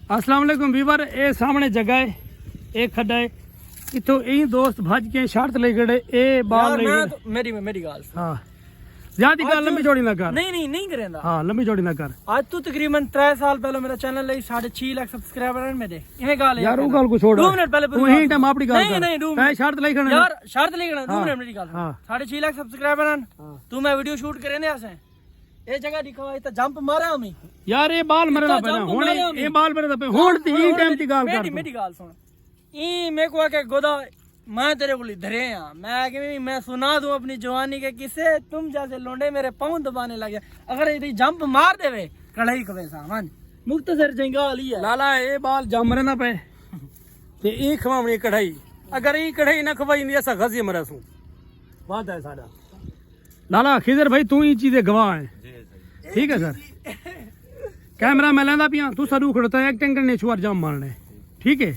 अस्सलाम वालेकुम वीवर, ये सामने जगह है, एक खड्डा है, इतो यही दोस्त भज के शर्त ले गए, ए बाल ले गए। मेरी गाल हाँ ज्यादा गल लंबी चौड़ी ना कर। नहीं करेंदा। हाँ लंबी चौड़ी ना कर। आज तू तकरीबन 3 साल पहले मेरा चैनल है 6.5 लाख सब्सक्राइबर है मेरे। इन्हें गाल यार वो गाल को छोड़। 2 मिनट पहले तू ही टाइम अपनी गाल कर। नहीं 2 मिनट शर्त ले खड़ा यार, शर्त ले खड़ा 2 मिनट मेरी गाल। हां 6.5 लाख सब्सक्राइबर हैं। तू मैं वीडियो शूट करे ने आसे ए जगह दिखावा इतना जंप मारा हमें यार। ये बाल मेरे ना पे हुन, ये बाल मेरे ना पे हुन ती ही टाइम दी गाल कर। मेरी गाल सुन, ई मेरे को आके गोदा मैं तेरे को धरे हां, मैं सुना दूं अपनी जवानी के किस्से। तुम जैसे लोंडे मेरे पांव दबाने लगे, अगर ये जंप मार देवे कढ़ाई कवे सामान मुख्तसर जंगा ली है। लाला ये बाल जम रहे ना पे ते ई खवावणी कढ़ाई, अगर ई कढ़ाई ना खवाई नहीं ऐसा गजी मरा सू बात है साडा। लाला खिजर भाई तू ही चीजें गवाह है, ठीक है सर। कैमरा मैं लेंदा पिया, तू सरू खड़ता है एक्टिंग करने छुआर जाम मारने, ठीक है।